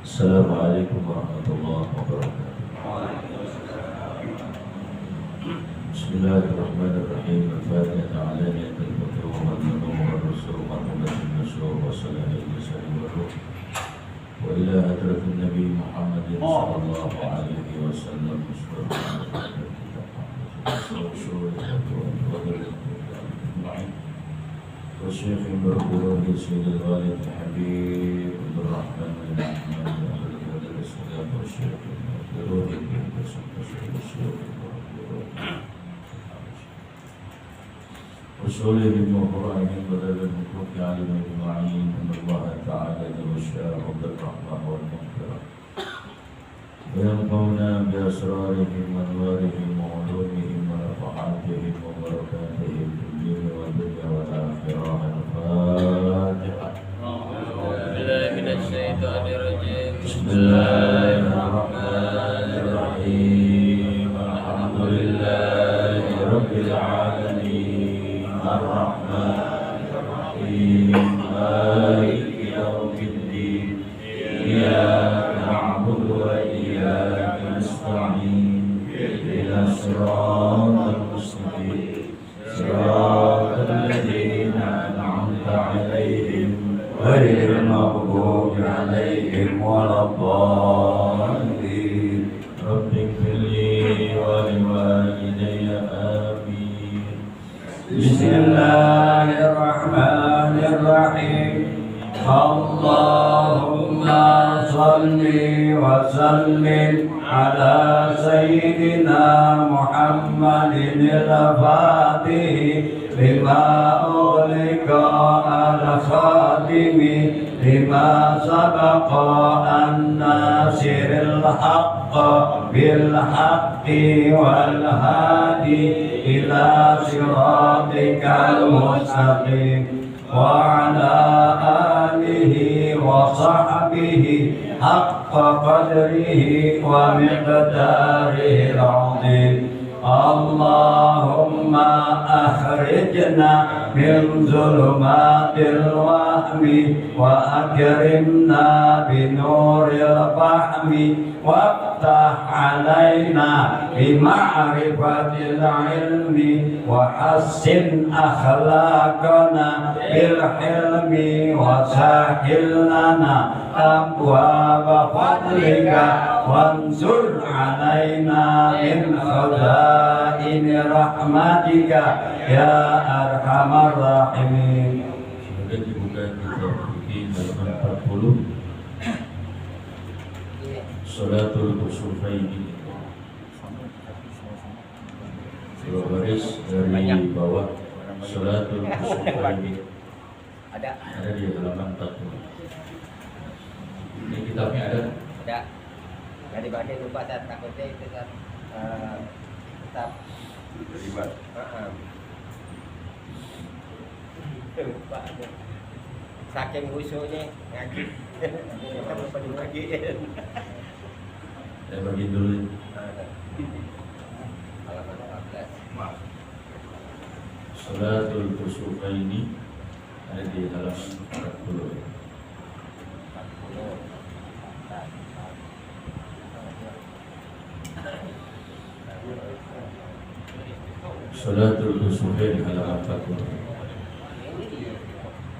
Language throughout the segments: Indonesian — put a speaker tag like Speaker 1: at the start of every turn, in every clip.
Speaker 1: Assalamualaikum warahmatullahi wabarakatuh. Bismillahirrahmanirrahim. Al-Fatihah ala niyatil fatih wa madlanu wa rasul wa rahmatin nasyur wa salamu alaihi wa ruh wa ila hadratin Nabi Muhammadin sallallahu alaihi wa sallam wa syekhin berkurang di sini walid Habib Abdurrahman bin Ahmad al-Islam wa syekhin berkurang di sini وصولهم وقرآنهم بدل الحقوق علم أجمعين أن الله تعالى يغشى رب الرحمة والمغفرة وينفعنا بأسرارهم وأنوارهم وعلومهم ونفحاتهم وبركاتهم في الدين والدنيا والآخرة. الفاتحة.
Speaker 2: بالله من الشيطان الرجيم.
Speaker 1: بسم الله الرحمن الرحيم. الحمد لله رب العالمين الرحمن الرحيم مالك يوم الدين إياك نعبد وإياك نستعين اهدنا الصراط المستقيم صراط الذين أنعمت عليهم غير المغضوب عليهم ولا الضالين. رب اغفر لي ولوالدي آمين. بسم الله الرحمن الرحيم. اللهم صل وسلم على سيدنا محمد الفاتح لما أغلق الخاتم لما سبق الناصر الحق بالحق والهادي إلى صراطك المستقيم وعلى آله وصحبه حق قدره ومقداره العظيم. اللهم أخرجنا من ظلمات الوهم وأكرمنا بنور الفهم وافتح علينا بمعرفة العلم وحسن أخلاقنا بالحلم وسهل لنا أبواب فضلك وانزل علينا من خزائن رحمتك يا أرحم الراحمين. Sudah dibuka kitab fikih halaman 40. Salatul Kusufaini. Dua baris dari bawah. Salatul Kusufaini. Ada di halaman 40. Ini kitabnya ada.
Speaker 2: Ada. Dari badan lupa dan takutnya itu kan tetap
Speaker 1: Ribet.
Speaker 2: lupa. Saking khusyuknya ngaji. Kita lupa dibagiin.
Speaker 1: Saya bagi dulu.
Speaker 2: Halaman 14.
Speaker 1: Salatul Kusufaini ada di halaman 40. Salatul Kusufaini halaman 40.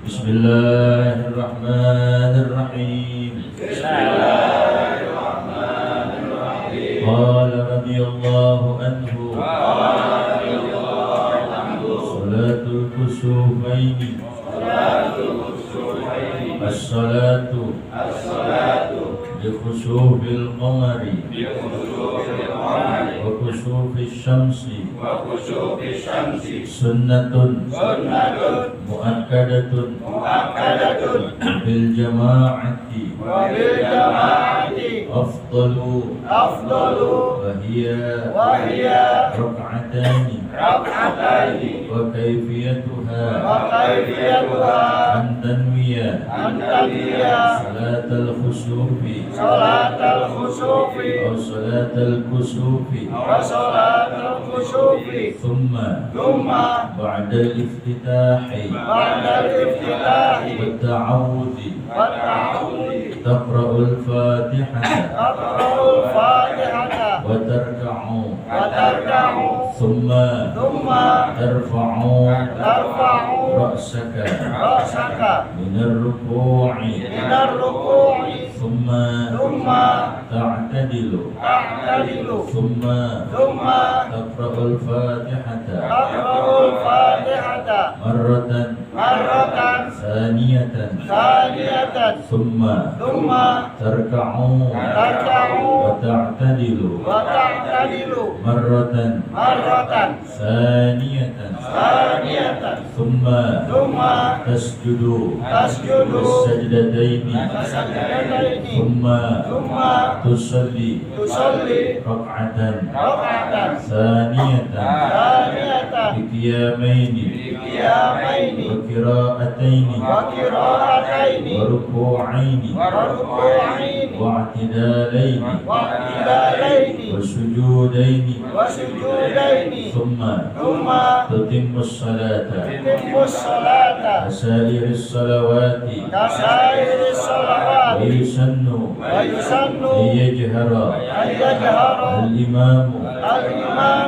Speaker 1: Bismillahirrahmanirrahim. Bismillahirrahmanirrahim. Qala radhiyallahu anhu. Salatul Kusufaini. As-salatu bi khusufil qamari wa khusufis syamsi sunnatun muakkadatun bil jama'ati afdalu wa hiya rak'atani wa kayfiyatuha an tanwiya salatal khusufi aw salatal kusufi thumma ba'da al-iftitahi والتعوذ تقرأ الفاتحة
Speaker 2: تقرأ الفاتحة
Speaker 1: وتركع
Speaker 2: وتركع
Speaker 1: ثم ترفع رأسك من الركوع ثم تعتدل ثم تقرأ الفاتحة مرة ثانية ثم تركع وتعتدل مرة ثانية ثم تسجد السجدتين ثم تصلي ركعة ثانية بقيامين وقراءتين وركوعين واعتدالين وسجودين ثم تتم الصلاة كسائر الصلوات ويسن أن يجهر الإمام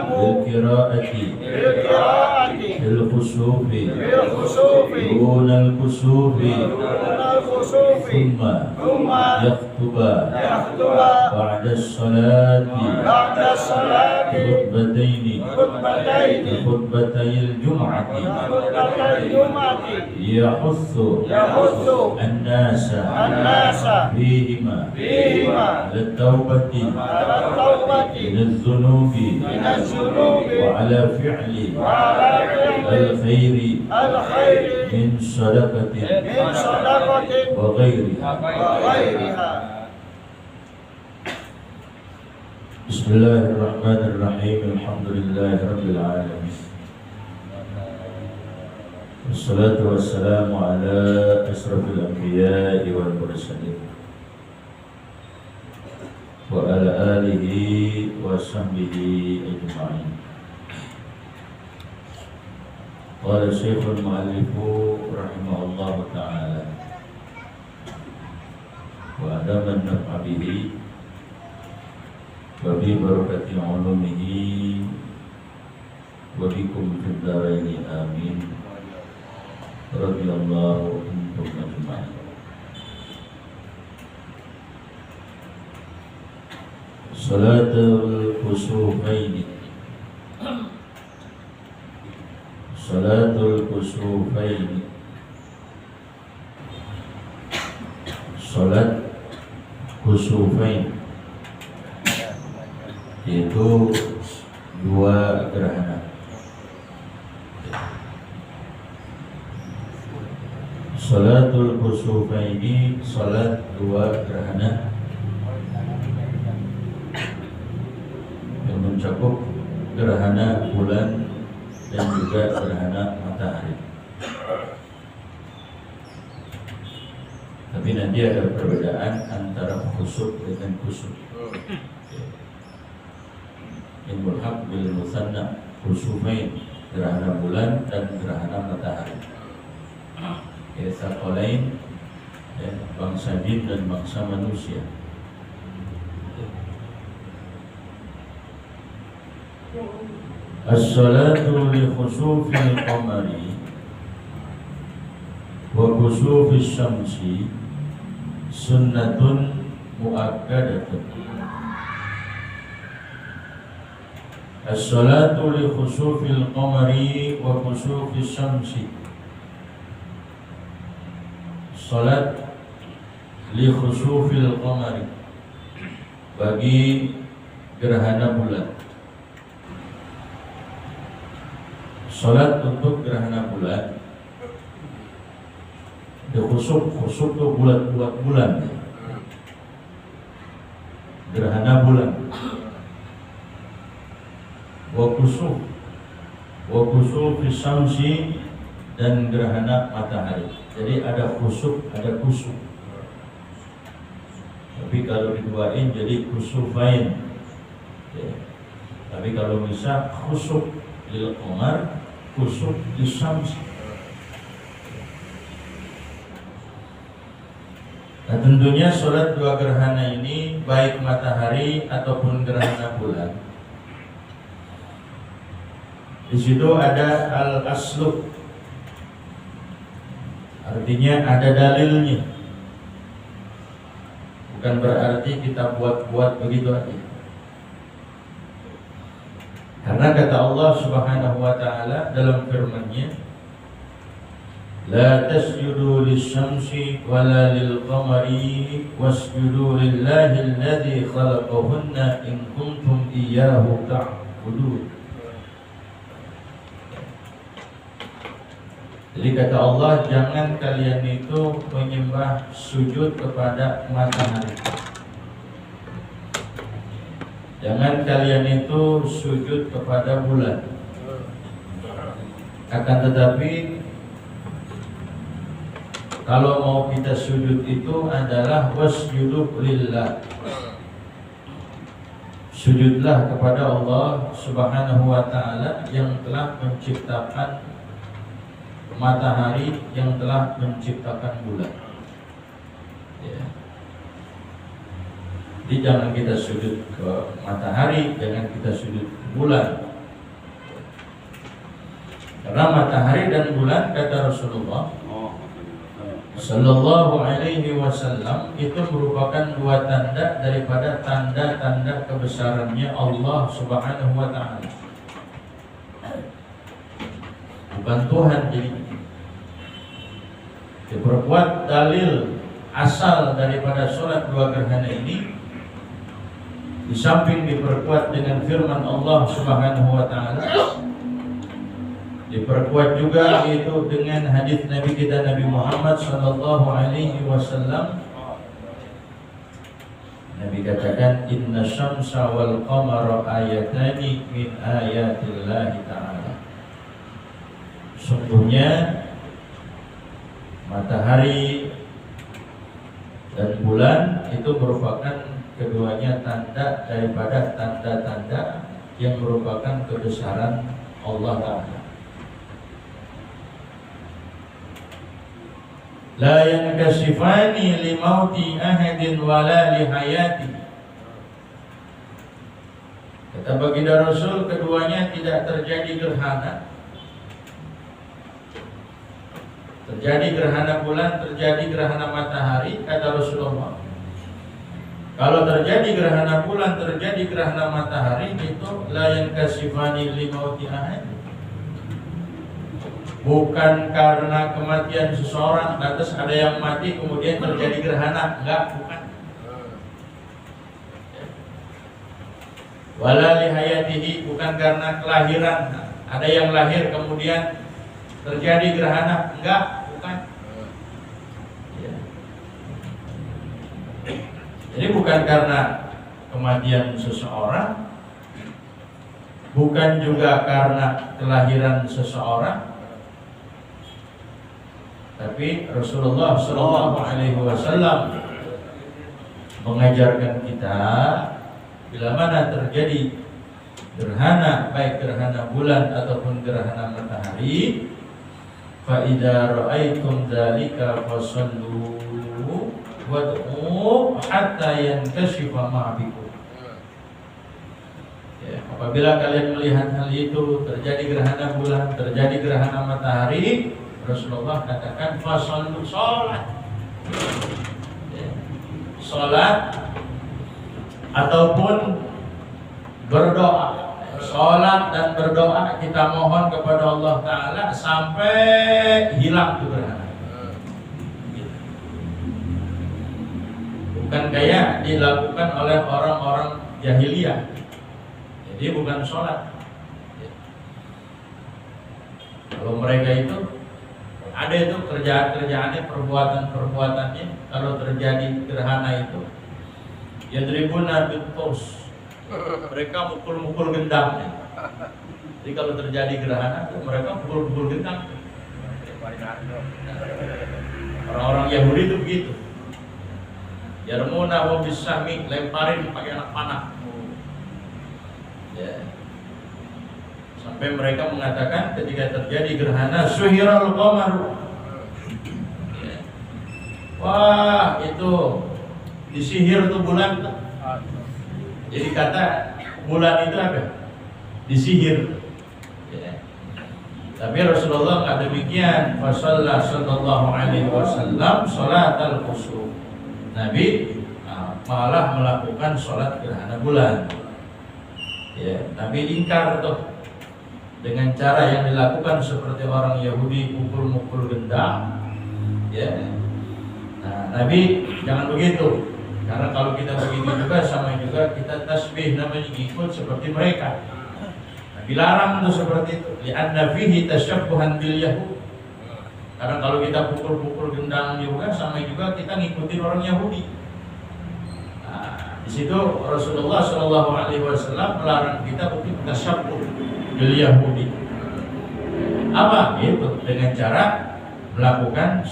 Speaker 1: بالقراءة في الخسوف دون الكسوف ثم يخطب بعد الصلاة خطبتي الجمعة يحث الناس فيهما على التوبة من الذنوب وعلى فعل الخير من صدقة وغيرها. بسم الله الرحمن الرحيم. الحمد لله رب العالمين والصلاة والسلام على أشرف الأنبياء والمرسلين وعلى آله وصحبه أجمعين. قال الشيخ المؤلف رحمه الله تعالى وأدام النفع به وببركة علومه وبكم في الدارين آمين رضي الله عنكم أجمعين. صلاة الكسوفين صلاة الكسوفين salat kusufain yaitu dua gerhana. Salatul kusufaini, salat dua gerhana yang mencakup gerhana bulan dan juga gerhana matahari. Tapi nanti ada perbedaan antara khusuf dengan kusuf. Ilmul haq bil musanna khusufain, gerhana bulan dan gerhana matahari. Sakolain, bangsa jin dan bangsa manusia. As-salatu li khusufil qamari wa khusufis syamsi sunnatun muakkadatun. As-salatu li khusufil qamari wa khusufis syamsi, salat li khusufil qamari, bagi gerhana bulan. Salat untuk gerhana bulan. Di khusuf itu bulat-bulat bulan. Gerhana bulan. Wa khusuf syamsi, dan gerhana matahari. Jadi ada khusuf, ada kusuf. Tapi kalau diduain jadi kusufain. Tapi kalau bisa khusuf lil qamar, khusuf lis syams. Nah tentunya sholat dua gerhana ini baik matahari ataupun gerhana bulan, di situ ada al-aslu, artinya ada dalilnya. Bukan berarti kita buat-buat begitu aja. Karena kata Allah Subhanahu wa taala dalam firman-Nya, la tasjudu lisyamsi wala lilqamari wasjudu lillahi alladzi khalaqahunna in kuntum iyyahu ta'budun. Jadi kata Allah, jangan kalian itu menyembah sujud kepada matahari. Jangan kalian itu sujud kepada bulan. Akan tetapi kalau mau kita sujud itu adalah wasjudu lillah. Sujudlah kepada Allah Subhanahu wa taala yang telah menciptakan matahari, yang telah menciptakan bulan. Ya. Jadi jangan kita sujud ke matahari, jangan kita sujud ke bulan. Karena matahari dan bulan, kata Rasulullah Sallallahu alaihi wasallam, itu merupakan dua tanda daripada tanda-tanda kebesarannya Allah Subhanahu wa ta'ala. Bukan Tuhan. Jadi diperkuat dalil asal daripada sholat dua gerhana ini, di samping diperkuat dengan firman Allah Subhanahu wa ta'ala, diperkuat juga yaitu dengan hadis Nabi kita Nabi Muhammad sallallahu alaihi wasallam. Nabi katakan, inna syamsa wal qamara ayatani min ayatillahi ta'ala. Sungguhnya matahari dan bulan itu merupakan keduanya tanda daripada tanda-tanda yang merupakan kebesaran Allah Ta'ala. La yankasifani limauti ahadin wala lihayati. Kata baginda Rasul, keduanya tidak terjadi gerhana. Terjadi gerhana bulan, terjadi gerhana matahari, kata Rasulullah. Kalau terjadi gerhana bulan, terjadi gerhana matahari, itu la yankasifani limauti ahad. Bukan karena kematian seseorang, lantas ada yang mati kemudian terjadi gerhana, enggak, bukan. Wala lihayatihi, bukan karena kelahiran, ada yang lahir kemudian terjadi gerhana, enggak, bukan. Ya. Jadi bukan karena kematian seseorang, bukan juga karena kelahiran seseorang, tapi Rasulullah Shallallahu Alaihi Wasallam mengajarkan kita, bila mana terjadi gerhana, baik gerhana bulan ataupun gerhana matahari, fa idza ra'aitum dzalika fasallu wad'u hatta yankashifa ma bikum. Ya, apabila kalian melihat hal itu, terjadi gerhana bulan, terjadi gerhana matahari, Rasulullah katakan fasallu, sholat. Ya, sholat ataupun berdoa. Sholat dan berdoa, kita mohon kepada Allah Ta'ala sampai hilang itu gerhana. Bukan kayak dilakukan oleh orang-orang jahiliyah. Jadi bukan sholat. Kalau mereka itu ada itu kerjaan-kerjaannya, perbuatan-perbuatannya. Kalau terjadi gerhana itu, yadribuna bitos, mereka mukul-mukul gendang. Jadi kalau terjadi gerhana, mereka mukul-mukul gendang. Orang-orang Yahudi itu begitu. Yarmuna wa bisahmi, lemparin pakai anak panah. Ya. Sampai mereka mengatakan ketika terjadi gerhana, suhiral qamar. Ya. wah itu disihir tuh bulan tuh. Jadi kata bulan itu apa? Disihir. Ya. Tapi Rasulullah nggak demikian. Fasallah sallallahu alaihi wasallam sholatal khusuf. Nabi malah melakukan sholat gerhana bulan. Ya, tapi ingkar tuh dengan cara yang dilakukan seperti orang Yahudi pukul-mukul gendang. Ya. Nah, Nabi jangan begitu. Karena kalau kita begitu juga sama juga kita tasbih namanya ikut seperti mereka. Nabi larang tuh seperti itu. Li'anna fihi tasyabbuhan bil yahud. Karena kalau kita pukul-pukul gendang juga sama juga kita ngikutin orang Yahudi. Nah, di situ Rasulullah Shallallahu Alaihi Wasallam melarang kita untuk tasyabbuh bil yahudi. Apa? Itu dengan cara melakukan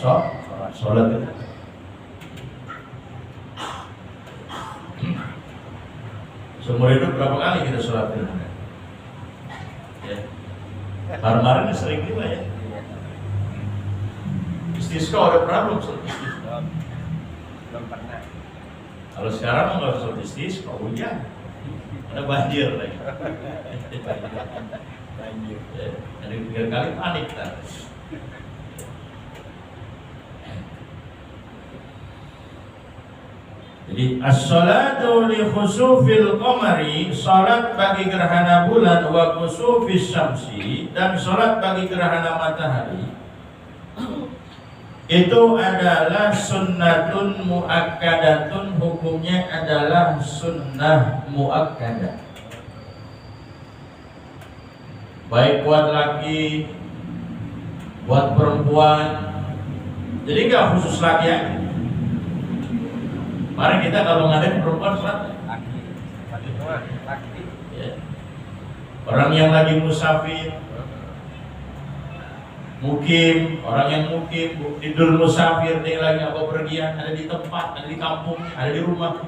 Speaker 1: sholat itu. Seumur hidup berapa kali kita sholat gerhana? Ya. Kemarin sering juga ya. Istisqa udah pernah belum sholat istisqa?
Speaker 2: Belum pernah.
Speaker 1: Kalau sekarang mau nggak sholat istisqa, hujan, ada banjir lagi.
Speaker 2: Banjir.
Speaker 1: Ya. Jadi 3 kali panik kan. Jadi as-salatu li khusufil qamari, salat bagi gerhana bulan, wa khusufis syamsi, dan salat bagi gerhana matahari, itu adalah sunnatun muakkadatun, hukumnya adalah sunnah muakkadah. Baik buat laki, buat perempuan. Jadi nggak khusus laki ya. Mari kita kalau ngadain perempuan sholat
Speaker 2: Laki semua, laki.
Speaker 1: ya. Orang yang lagi musafir, mukim, orang yang mukim, tidur musafir, dia lagi apa pergian, ada di tempat, ada di kampung, ada di rumah.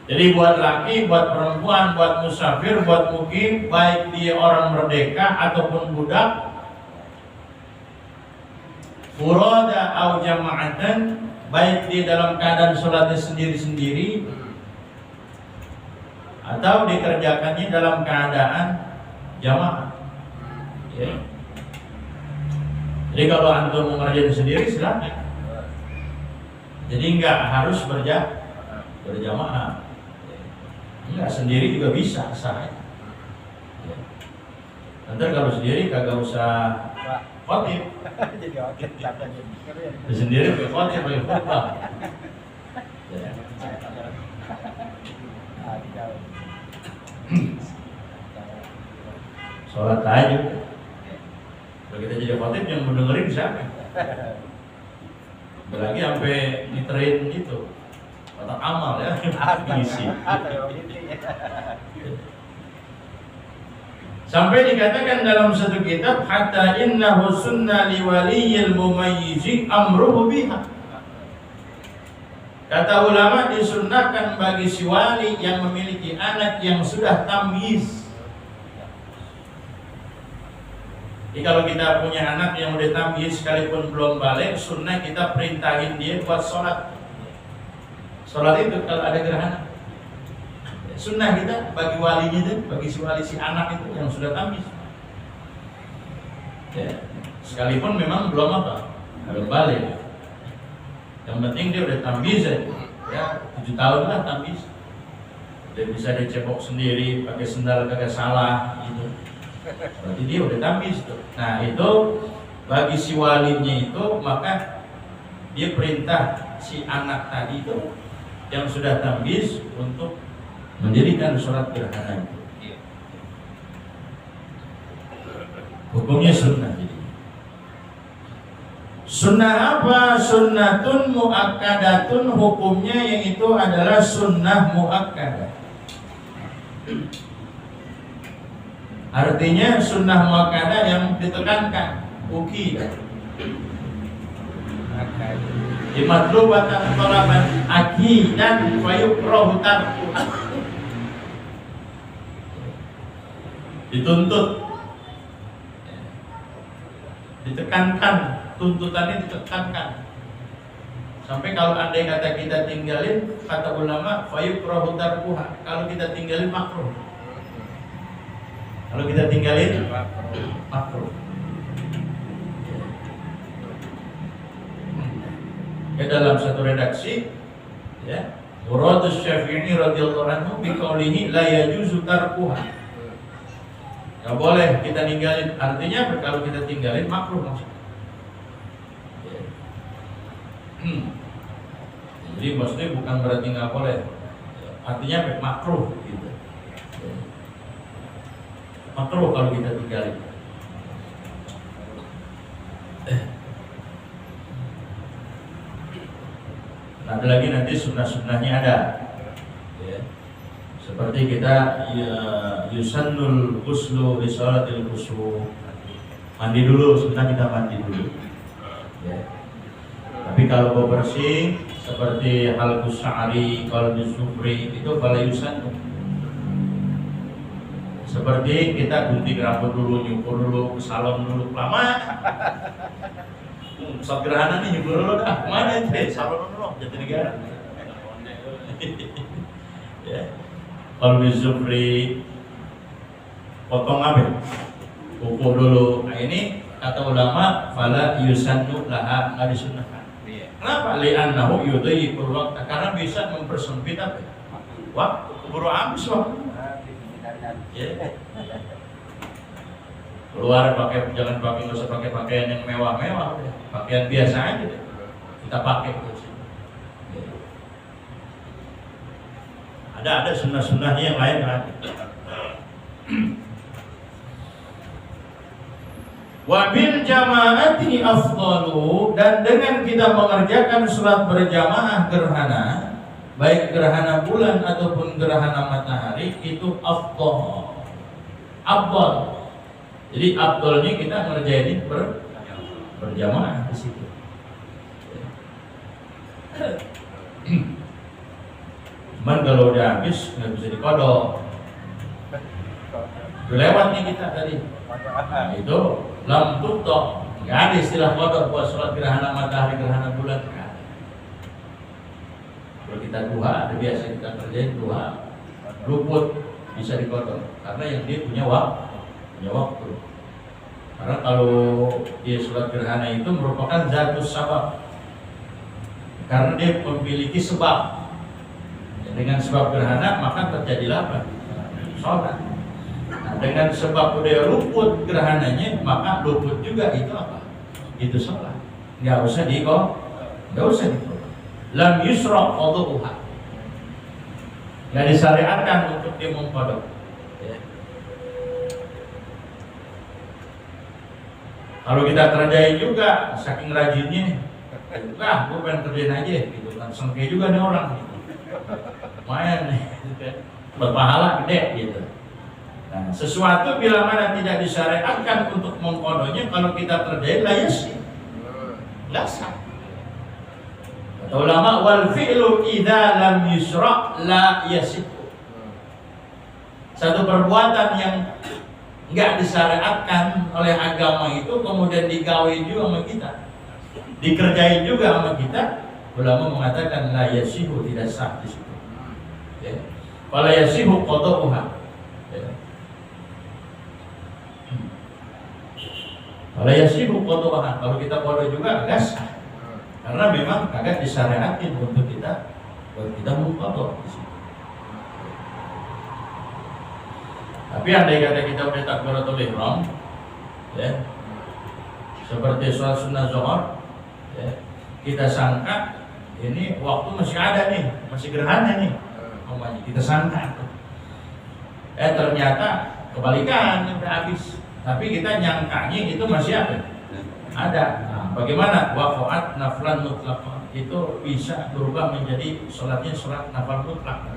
Speaker 1: Jadi buat laki, buat perempuan, buat musafir, buat mukim, baik dia orang merdeka ataupun budak, furada au jama'atan, baik di dalam keadaan sholatnya sendiri-sendiri atau dikerjakannya dalam keadaan jamaah. Ya. Jadi kalau antum mau ngerjain sendiri silakan. Jadi nggak harus berjamaah. Nggak sendiri juga bisa sah. Ya. Nanti kalau sendiri kagak usah khotib.
Speaker 2: Jadi khotib katanya.
Speaker 1: Sendiri pakai khotib, pakai khutbah. Ya. Sholat tahajud. Kalau kita jadi khotib yang mendengarin siapa? Apalagi sampai diterin gitu. Kotak amal ya, isi. Sampai dikatakan dalam satu kitab, hatta innahu sunnah liwaliyil mumayyizi amruhu biha. Kata ulama, disunnahkan bagi si wali yang memiliki anak yang sudah tamyiz. Jadi kalau kita punya anak yang udah tamyiz sekalipun belum balik, sunnah kita perintahin dia buat sholat. Sholat itu kalau ada gerhana. Sunnah kita bagi walinya itu, bagi si wali si anak itu yang sudah tamyiz. Ya, sekalipun memang belum balik. Yang penting dia udah tamyiz ya, 7 tahun lah tamyiz. Udah bisa dicebok sendiri, pakai sendal kagak salah gitu. Berarti dia udah tamyiz tuh. Nah, itu bagi si walinya itu maka dia perintah si anak tadi itu yang sudah tamyiz untuk mendirikan sholat gerhana itu. Hukumnya sunnah. Sunnah apa? Sunnatun muakkadatun, hukumnya yang itu adalah sunnah muakkadah. Artinya sunnah muakkadah yang ditekankan, ukidah. Dimatlubatan talaban akidan wa yukrahu tarkuha. Dituntut, ditekankan, tuntutannya ditekankan. Sampai kalau andai kata kita tinggalin, kata ulama, fayukrahu tarkuha. Kalau kita tinggalin makruh. Kalau kita tinggalin makruh. Ya, dalam satu redaksi, ya, Murad Syafi'i radhiyallahu anhu biqaulihi la yajuzu tarkuha. Enggak boleh kita tinggalin. Artinya kalau kita tinggalin makruh maksudnya. Jadi maksudnya bukan berarti nggak boleh, artinya makruh gitu. Makruh kalau kita tinggalin. Nah, ada lagi nanti sunnah-sunnahnya ada, ya. Seperti kita yusannul ghuslu li shalatil khusuf. Mandi dulu, sunnah kita mandi dulu. Ya. Tapi kalau mau bersih seperti halqus sya'ri, qalbus sufri itu fala yusannu. Seperti kita gunting rambut dulu, nyukur dulu, ke salon dulu, lama. Saat gerhana nih nyukur dulu dah. Mana itu? Salon dulu, Jatinegara. Ya. Qalbus sufri potong apa? Kukur dulu. Nah ini kata ulama fala yusannu laha, enggak disunnahkan. Kenapa? Li'annahu yudhi'ul waqta, karena bisa mempersempit apa? Waktu, keburu habis waktu. Ya. Keluar pakai, jangan pakai, nggak usah pakai pakaian yang mewah-mewah, pakaian biasa aja deh. Kita pakai terus. Ya. Ada sunnah-sunnahnya yang lain lagi. Wabil jamaati afdalu, dan dengan kita mengerjakan sholat berjamaah gerhana, baik gerhana bulan ataupun gerhana matahari, itu afdal. Jadi afdalnya kita ngerjain berjamaah di situ. Cuman kalau udah habis nggak bisa dikodok. Udah lewat nih kita tadi. Nah, itu lam tuktok, nggak ada istilah kodok buat sholat gerhana matahari, gerhana bulan, nggak ada. Kalau kita duha, ada biasa kita kerjain duha, luput bisa dikodok karena yang dia punya waktu. Karena kalau dia sholat gerhana itu merupakan zatus sabab, karena dia memiliki sebab. Dengan sebab gerhana maka terjadilah apa? Sholat. Nah, dengan sebab udah luput gerhananya, maka luput juga itu apa? Itu sholat. Nggak usah dikodok. Lam yusra qadhuha. Nggak disyariatkan untuk dia mengkodok. Ya. Kalau kita kerjain juga, saking rajinnya nih, gue pengen kerjain aja gitu kan, sengke juga nih orang gitu. Lumayan nih, berpahala gede gitu. Nah, sesuatu bila mana tidak disyariatkan untuk mengkodoknya, kalau kita kerjain lah sih, nggak sah. Kata ulama, wal fi'lu idza lam yusra la yasih. Satu perbuatan yang nggak disyariatkan oleh agama itu kemudian digawain juga sama kita, dikerjain juga sama kita, ulama mengatakan la yasihu, tidak sah di situ. Ya. Wala yasihu qada'uha. Ya. Wala yasihu qada'uha. Kalau kita qada juga agak sah. Karena memang agak disyariatin untuk kita mengqada di situ. Tapi andai kata kita udah takbiratul ihram, ya, seperti sholat sunnah zuhur, ya, kita sangka ini waktu masih ada nih, masih gerhana nih, kita sangka, ternyata kebalikan udah habis, tapi kita nyangkanya itu masih ada. Nah, bagaimana? Waqa'at naflan mutlaq, itu bisa berubah menjadi sholatnya sholat nafal mutlak,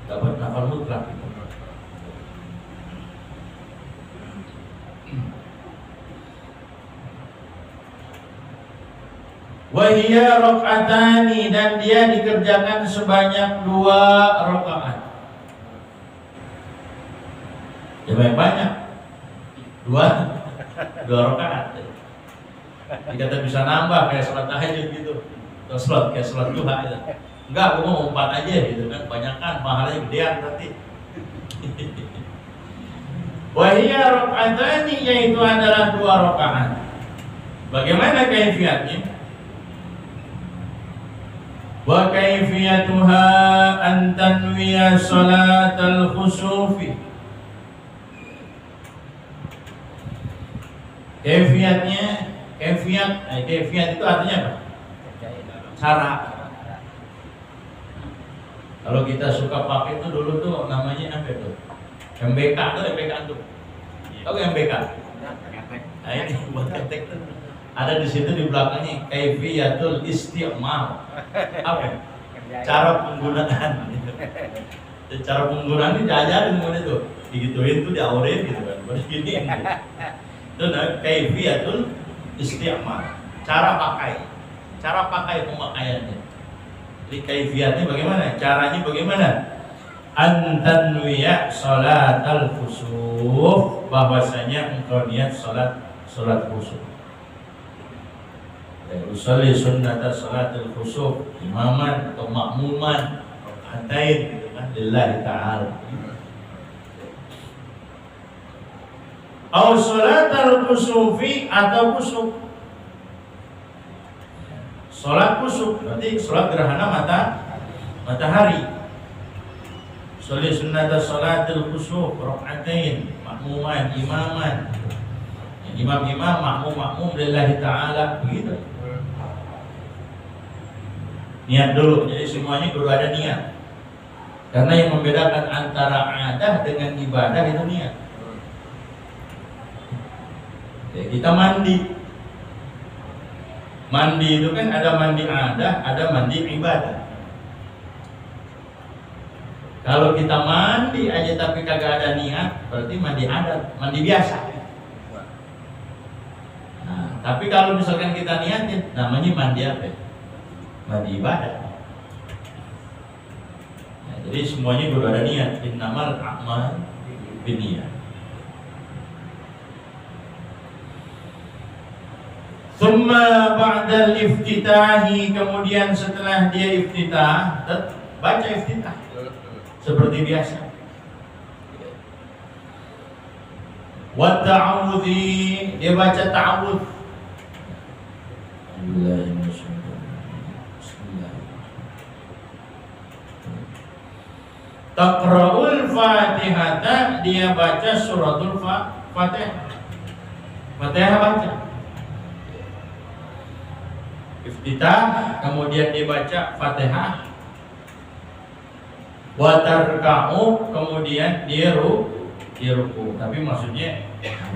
Speaker 1: dapat nafal mutlak itu. Wahia rakaatani, dan dia dikerjakan sebanyak 2 rakaat. Ya banyak, 2 rakaat. Kita bisa nambah kayak sholat tahajud gitu. Atau sholat kayak sholat duha itu. Enggak, gue mau 4 aja gitu kan, banyakan pahalanya gedean nanti. Wahia rakaatani, yaitu adalah 2 rakaat. Bagaimana kaifiatnya? Wa kaifiyatuha an tanwiya salatal khusufi. Kaifiat itu artinya apa? Cara. Kalau kita suka pakai itu dulu tuh namanya apa itu? MBK tuh. Tahu MBK? Nah ini buat ketek tuh. Ada di situ di belakangnya kaifiyatul isti'mal. Apa? Cara penggunaan. Cara penggunaan ini diajarin semuanya tuh. Digituin tuh diaurin gitu kan. Begini. Itu kaifiyatul isti'mal. Cara pakai pemakaiannya. Jadi kaifiatnya bagaimana? Caranya bagaimana? Antanwiya salatal khusuf, bahwasanya engkau niat salat khusuf. Usolli sunnata salatul khusuf, imaman atau makmuman, rakaatain gitu kan, lillahi ta'ala. Au salatul khusufi, atau khusuf. Salat khusuf berarti salat gerhana matahari. Sholli sunnata salatul khusuf, rakaatain, makmuman, imaman. Imam-imam, makmum lillahi ta'ala, begitu. Niat dulu, jadi semuanya kudu ada niat. Karena yang membedakan antara adah dengan ibadah itu niat. Ya, kita mandi itu kan ada mandi adah, ada mandi ibadah. Kalau kita mandi aja tapi kagak ada niat, berarti mandi adat, mandi biasa. Nah, tapi kalau misalkan kita niatin, namanya mandi apa? Mandi ibadah. Nah, jadi semuanya kudu ada niat. Innamal a'mal binniyat. Thumma ba'dal iftitahi, kemudian setelah dia iftitah, baca iftitah seperti biasa. Wa ta'awudhi, dia baca ta'awudh. Taqra'ul Fatihata, dia baca suratul Fatihah. Fatihah baca. Iftitah, kemudian dibaca Fatihah. Wa tarka'u, kemudian dia ruku. Tapi maksudnya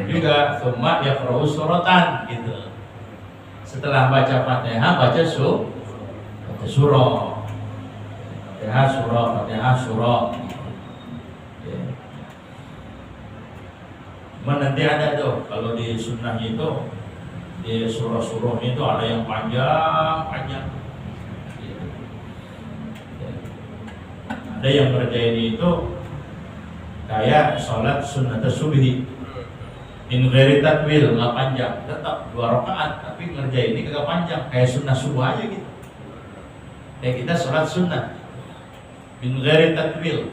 Speaker 1: juga tsumma yaqra'u suratan gitu. Setelah baca Fatihah, baca surah. Fatihah surah. Nanti ada tuh kalau di sunnah itu, di surah-surah itu ada yang panjang. Ada yang ngerjain itu kayak sholat sunnat subhi min ghairi tatwil, nggak panjang, tetap 2 rakaat, tapi ngerjain ini kagak panjang, kayak sunnah subuh aja gitu. Kayak kita sholat sunnah min ghairi tatwil,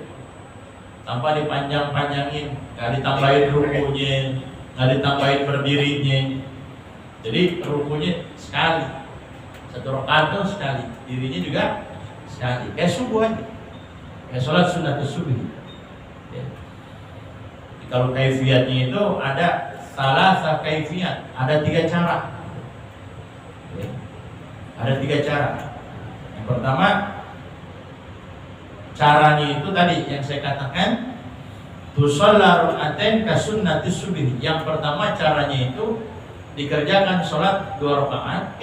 Speaker 1: tanpa dipanjang-panjangin, nggak ditambahin rukunya, nggak ditambahin berdirinya. Jadi rukunya sekali, 1 rakaat tuh sekali, dirinya juga sekali, kayak subuh aja, kayak sholat sunnah subuh. Ya. Kalau kaifiatnya itu ada salah kaifiyat, ada 3 cara. Ya. Ada 3 cara. Yang pertama, caranya itu tadi yang saya katakan, tusalla rakaatain ka sunnati subhi. Yang pertama caranya itu dikerjakan sholat 2 rakaat,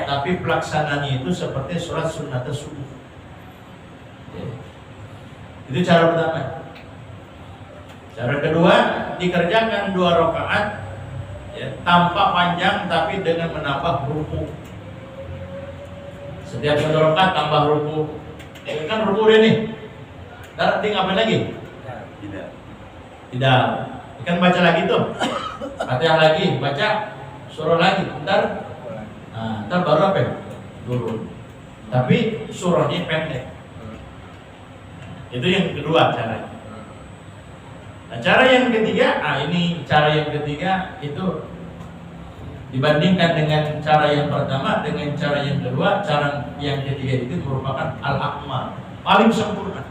Speaker 1: tapi pelaksananya itu seperti sholat sunnat subuh. Ya. Itu cara pertama. Cara kedua, dikerjakan 2 rakaat ya, tanpa panjang tapi dengan menambah ruku. Setiap 1 rakaat tambah ruku. Kan ruku udah nih. Ntar ngapain lagi? Tidak. Kan baca lagi tuh. Fatihah lagi, baca surah lagi. Ntar baru apa ya? Turun. tapi surahnya pendek. Itu yang kedua caranya. Nah, cara yang ketiga, cara yang ketiga itu dibandingkan dengan cara yang pertama dengan cara yang kedua, cara yang ketiga itu merupakan al-akmal, paling sempurna.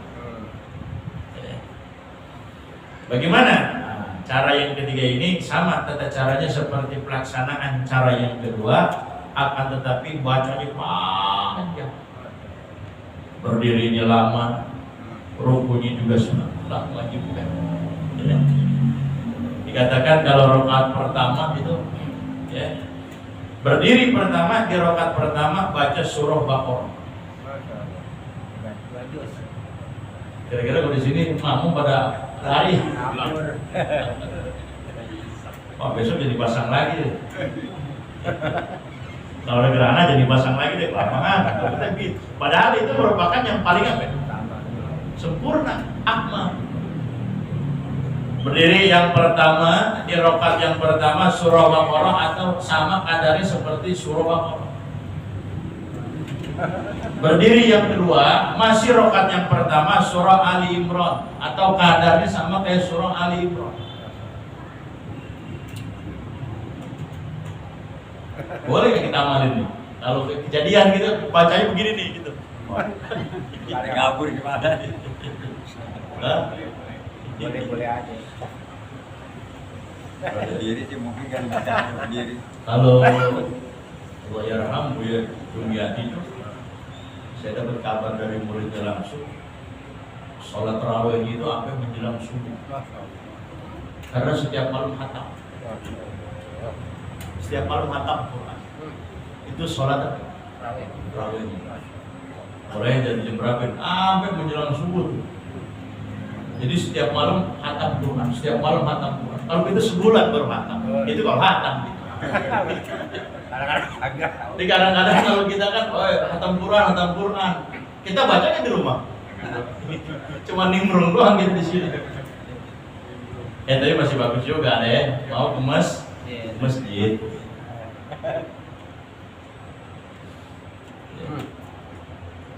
Speaker 1: Bagaimana? Nah, cara yang ketiga ini sama tata caranya seperti pelaksanaan cara yang kedua, akan tetapi bacanya panjang, berdirinya lama, rukunya juga sangat lama juga. Ya. Dikatakan kalau rakaat pertama itu, ya, berdiri pertama di rakaat pertama baca surah Baqarah. Kira-kira kalau di sini makmum pada lari. Oh, besok jadi pasang lagi deh. Kalau ada gerhana jadi pasang lagi deh lapangan. Padahal itu merupakan yang paling apa? Sempurna, akmal. Berdiri yang pertama di rakaat yang pertama surah Baqarah atau sama kadarnya seperti surah Baqarah. Berdiri yang kedua masih rakaat yang pertama surah Ali Imran atau kadarnya sama kayak surah Ali Imran. Boleh nggak kita amalin nih? Kalau kejadian gitu bacanya begini nih gitu.
Speaker 2: Ada ngabur gimana nih? Boleh aja.
Speaker 3: Berdiri sih mungkin kan bisa berdiri.
Speaker 1: Kalau Allah yarham Buya Dumyati itu, saya dapat kabar dari muridnya langsung, sholat tarawih itu sampai menjelang subuh. Karena setiap malam khatam. Setiap malam khatam Quran. Itu sholat tarawih. Mulai dari jam berapa? Sampai menjelang subuh. Jadi setiap malam khatam Quran, setiap malam khatam Quran. Kalau itu sebulan baru khatam. Itu kalau khatam. Jadi kadang-kadang kalau kita kan, khatam Quran, kita bacanya di rumah. Cuma nimbrung doang gitu di sini. Tapi masih bagus juga deh. Mau ke masjid.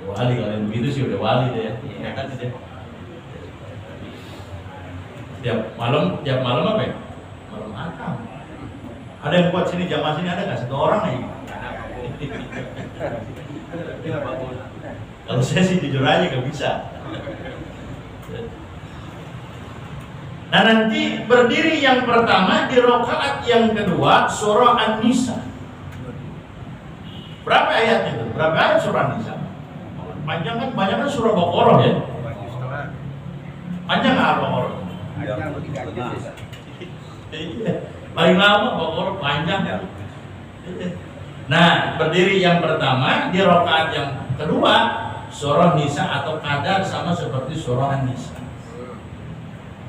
Speaker 1: Wali kalian begitu sih udah wali deh. Ya kan deh. Tiap malam apa ya? Malam khatam. Ada yang buat sini jamaah sini ada nggak? Satu orang lagi. Kalau saya sih jujur aja nggak bisa. Nah nanti berdiri yang pertama di rakaat yang kedua surah An-Nisa. Berapa ayatnya itu? Berapa ayat surah An-Nisa? Panjang kan? Banyak kan surah Baqarah ya? Panjang nggak Baqarah? Iya. Paling lama Baqarah panjang. Nah, berdiri yang pertama di rakaat yang kedua surah Nisa atau kadar sama seperti surah An-Nisa.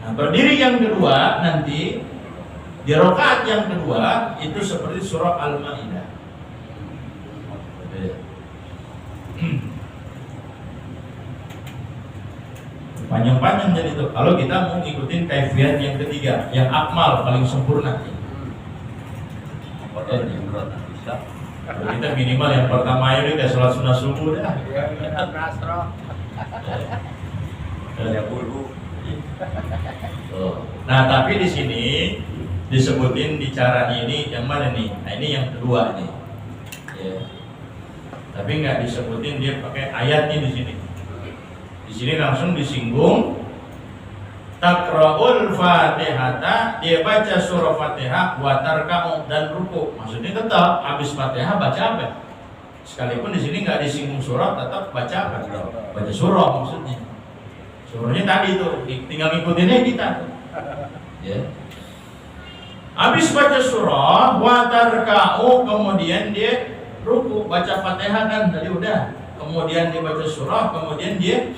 Speaker 1: Nah, berdiri yang kedua nanti di rakaat yang kedua itu seperti surah Al-Maidah. Panjang-panjang jadi itu. Kalau kita mau ngikutin kaifiat yang ketiga, yang akmal paling sempurna.
Speaker 3: Bisa.
Speaker 1: Kalau kita minimal yang pertama ini kayak sholat sunnah subuh dah.
Speaker 3: Ya bulu.
Speaker 1: Nah tapi di sini disebutin di cara ini yang mana nih? Nah ini yang kedua nih. Ya. Tapi nggak disebutin dia pakai ayatnya di sini. Di sini langsung disinggung takra'ul fatihata, dia baca surah Fatihah wa tarka'u dan ruku. Maksudnya tetap habis Fatihah baca apa? Sekalipun di sini nggak disinggung surah, tetap baca apa? Baca surah maksudnya. Surahnya tadi itu, tinggal ngikutinnya kita. Ya. Habis baca surah wa tarka'u, kemudian dia ruku, baca Fatihah kan tadi udah. Kemudian dia baca surah, kemudian dia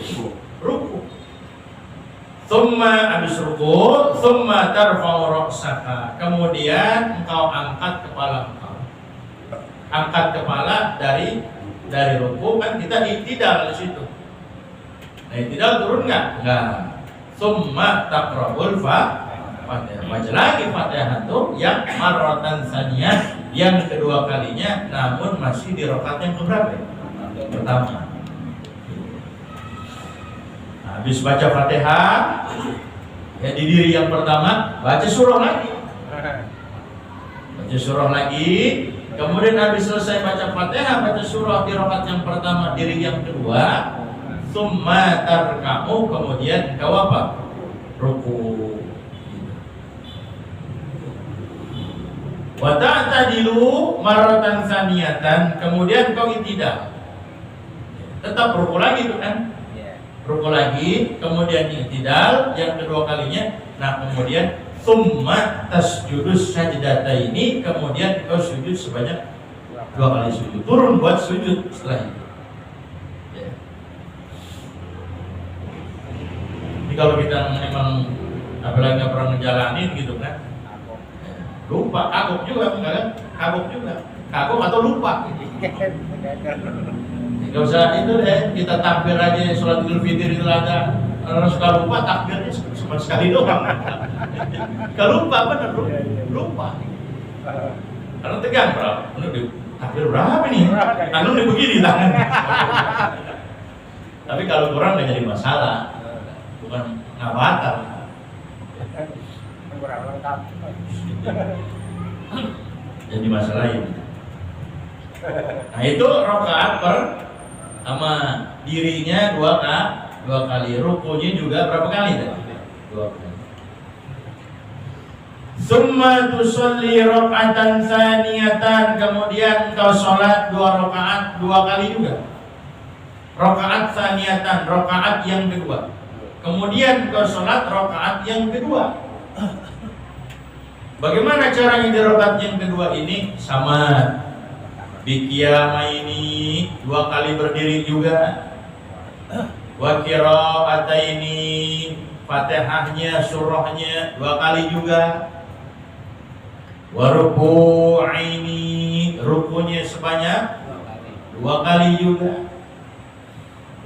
Speaker 1: ruku. Thumma habis ruku, thumma tarfa'u ra'saka. Kemudian engkau angkat kepala engkau. Angkat kepala dari ruku, kan kita itidal di situ. Nah, itidal turun enggak? Enggak. Thumma taqra'ul Fatihah. Baca lagi Fatihah itu yang marratan tsaniyah, yang kedua kalinya, namun masih di rakaat yang keberapa? pertama. Nah, habis baca Fatihah, ya di diri yang pertama baca surah lagi. Baca surah lagi, kemudian habis selesai baca Fatihah, baca surah di rakaat yang pertama, diri yang kedua, summa tarka'u, kemudian kau apa? Ruku. Wa ta'tadilu marratan saniyatan, kemudian kau i'tidal. Tetap ruku lagi tuh kan? Ruku lagi, kemudian i'tidal yang kedua kalinya. Nah, kemudian summa tasjudus sajdataini, kemudian kau sujud sebanyak 2 kali sujud. Turun buat sujud setelah itu. Ya. Jadi kalau kita memang apalagi nggak pernah ngejalanin gitu kan, lupa, kagok juga kan? Kagok juga, kagok atau lupa. Gak usah itu deh, kita takbir aja sholat Idul Fitri itu ada orang suka lupa, takbirnya cuma sekali doang. Kalau lupa bener, lupa. Karena tegang bro, takbir berapa nih? Anu nih begini tangan. Tapi kalau kurang gak jadi masalah, bukan nggak batal.
Speaker 2: Kurang lengkap.
Speaker 1: Jadi masalah ini. Nah itu rakaat sama dirinya 2 kali, rukunya juga berapa kali tadi? 2 kali. Summa tusalli raka'atan tsaniyatan, kemudian kau sholat 2 rakaat 2 kali juga. Rakaat tsaniyatan, rakaat yang kedua. Kemudian kau sholat rakaat yang kedua. Bagaimana caranya di rakaat yang kedua ini? Sama Bikiyama ini 2 kali berdiri juga. Wa qira'ataini, Fatihahnya, surahnya 2 kali juga. Wa ruku'aini, rukunya sebanyak 2 kali juga.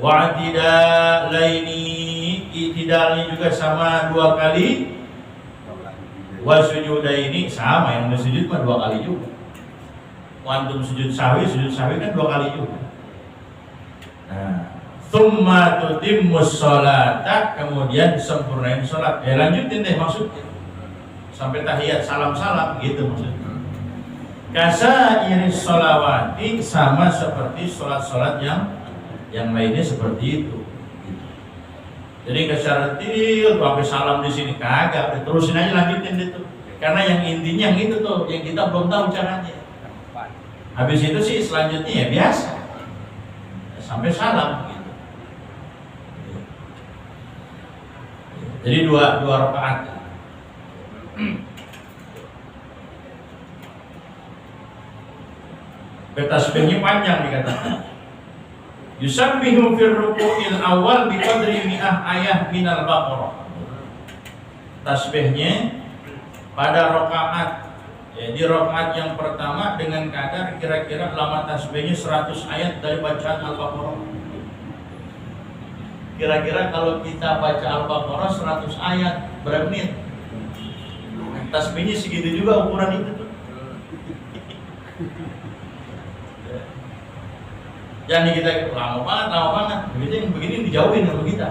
Speaker 1: Wa i'tidalaini, i'tidalnya juga sama 2 kali. Wa sujudaini, sama yang sujud mah 2 kali juga. Antum sujud sahwi kan 2 kali juga. Nah, tsumma tutimmus sholata, kemudian sempurnain sholat. Lanjutin deh maksudnya sampai tahiyat salam gitu maksudnya. Kasa iris sholawati, sama seperti sholat yang lainnya seperti itu. Jadi kesyaratil sampai salam di sini kagak, terusin aja lanjutin itu. Karena yang intinya yang itu tuh yang kita belum tahu caranya. Habis itu sih selanjutnya ya biasa sampai salam gitu. Jadi 2 rakaat. Tasbihnya panjang dikatakan. Yusabbihu fir ruku'il awal biqadri mi'ah ayah minal baqarah. Tasbihnya pada rakaat, ya, di rakaat yang pertama dengan kadar kira-kira lama tasbihnya 100 ayat dari bacaan Al-Baqarah. Kira-kira kalau kita baca Al-Baqarah 100 ayat berapa menit? Tasbihnya segitu juga ukuran itu tuh. Jangan kita lama banget. Begitu yang begini dijauhin sama kita.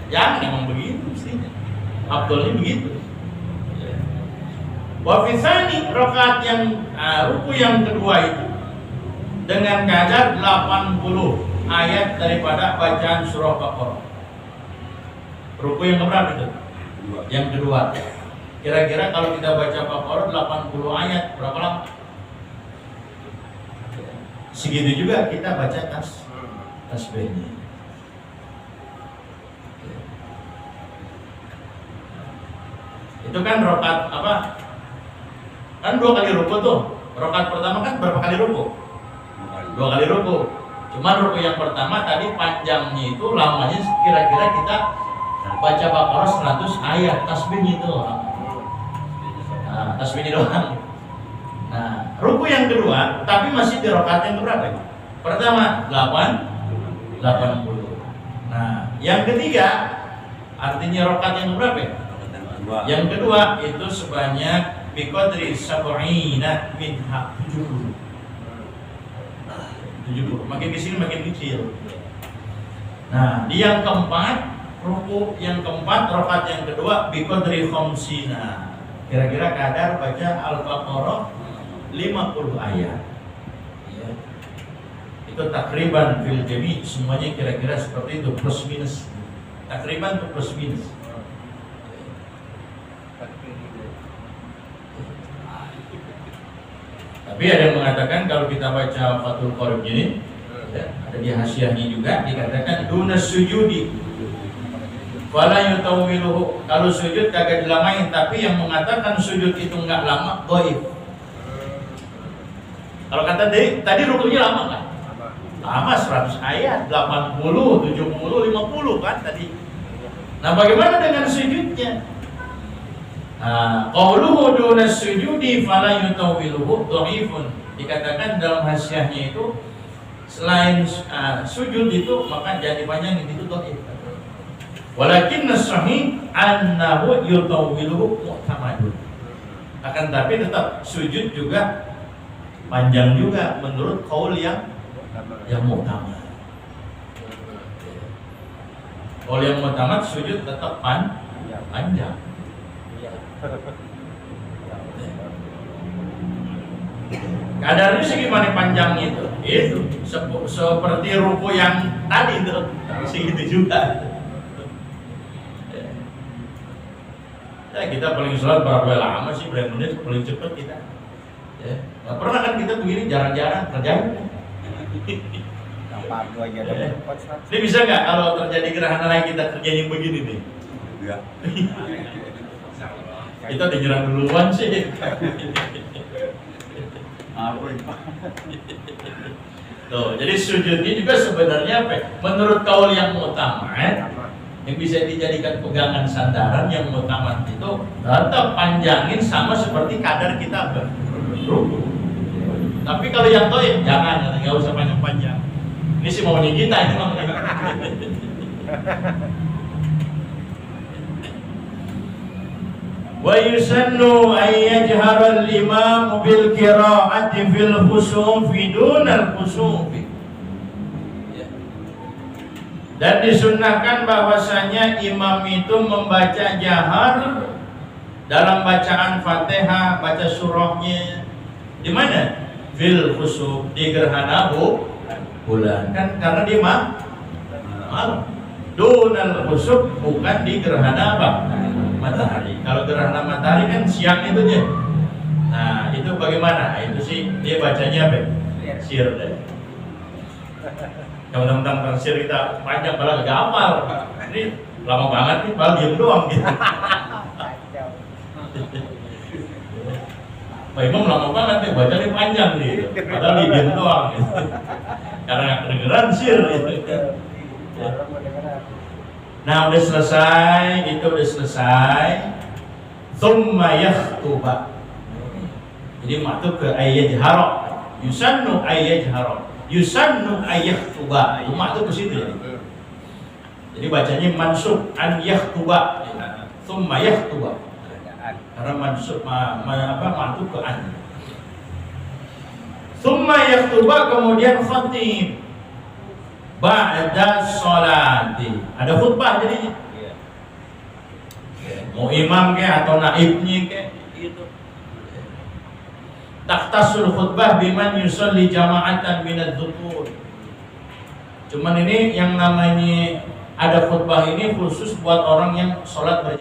Speaker 1: Jangan emang begitu mestinya. Abdulnya begitu. Wafisani rakaat yang ruku yang kedua itu dengan kadar 80 ayat daripada bacaan surah Baqarah. Ruku yang keberapa itu? Yang kedua. Kira-kira kalau kita baca Baqarah 80 ayat berapa lama? Segitu juga kita baca tasbihnya. Itu kan rakaat apa? Kan 2 kali ruku tuh. Rakaat pertama kan berapa kali ruku? 2 kali ruku. Cuman ruku yang pertama tadi panjangnya itu lamanya kira-kira kita baca Baqarah 100 ayat tasbihnya itu. Nah, tasbihnya doang. Nah, ruku yang kedua tapi masih di rakaat yang berapa? Pertama 80. Nah, yang ketiga artinya rakaat yang berapa? Yang kedua itu sebanyak biqadri sab'ina minha 70. 70. Makin ke sini makin kecil. Nah, di yang keempat, ruku yang keempat, rakaat yang kedua biqadri khamsina. Kira-kira kadar baca Al-Baqarah 50 ayat. Ya. Itu takriban fil jami, semuanya kira-kira seperti itu, plus minus. Takriban itu plus minus. Tapi ada yang mengatakan kalau kita baca Fathul Qorib ini, ya, ada di hasyiahnya juga dikatakan dunas sujudi fala yutawwiluhu. Kalau sujud kagak dilamain, tapi yang mengatakan sujud itu enggak lama dhaif. Kalau kata tadi rukunya lama kan? Lama 100 ayat, 80, 70, 50 kan tadi. Nah, bagaimana dengan sujudnya? Qauluhu dunas sujudi fala yutawwiluhu dhaifun. Dikatakan dalam hasyiahnya itu selain sujud itu maka jadi panjang itu dhaif. Walakin as-sahih annahu yutawwiluhu mu'tamadun. Akan tapi tetap sujud juga panjang juga menurut qaul yang mu'tamad. Qaul yang mu'tamad sujud tetap panjang. Kadarnya segimana panjangnya itu? Itu seperti ruku yang tadi itu, segitu juga. Ya, kita paling sholat berapa lama sih? Berapa menit paling cepat kita? Ya, nggak pernah kan kita begini, jarang-jarang kerjain.
Speaker 2: Yang fardu aja ada cepat.
Speaker 1: Ini bisa nggak kalau terjadi gerhana lain kita kerjain begini nih?
Speaker 3: Ya.
Speaker 1: Kita dinyerang duluan sih. Tuh, jadi sujudnya juga sebenarnya apa? Menurut kaul yang mu'tamad, yang bisa dijadikan pegangan sandaran yang mu'tamad itu tetap panjangin sama seperti kadar kita berruku. Tapi kalau yang toib jangan, nggak usah panjang-panjang. Ini sih maunya kita ini namanya. Wa yusannu an yajhara al-imam bil qira'ati fil khusufi dunal khusufi. Dan disunnahkan bahwasanya imam itu membaca jahar dalam bacaan Fatihah, baca surahnya di mana? Fil khusuf, di gerhana bulan. Kan karena di malam. Dunal khusuf bukan di gerhana apa? Matahari. Kalau gerhana matahari kan siang itu dia. Nah, itu bagaimana? Itu sih dia bacanya apa? Sir deh. Kalau tentang sir kita panjang malah gak hafal. Ini lama banget nih, malah diam doang gitu. Pak Imam lama banget nih, bacanya panjang gitu. Padahal dia diam doang gitu. Karena gak kedengeran sir gitu. Nah, udah selesai, itu udah selesai. Tsumma yakhutuba. Jadi maktub ke ayat jahara. Yusannu ayat jahara. Yusannu ayat yakhutuba. Maktub ke situ ya. Jadi bacanya mansub an yakhutuba. Tsumma yakhutuba. Karena mansub maktub ke an. Tsumma yakhutuba, kemudian khatib. Ba'da sholati. Ada khutbah jadinya. Mau imam ke atau naibnya ke gitu. Takhtasul khutbah biman yusalli jama'atan minadz dzukur. Cuman ini yang namanya ada khutbah ini khusus buat orang yang sholat berjamaah.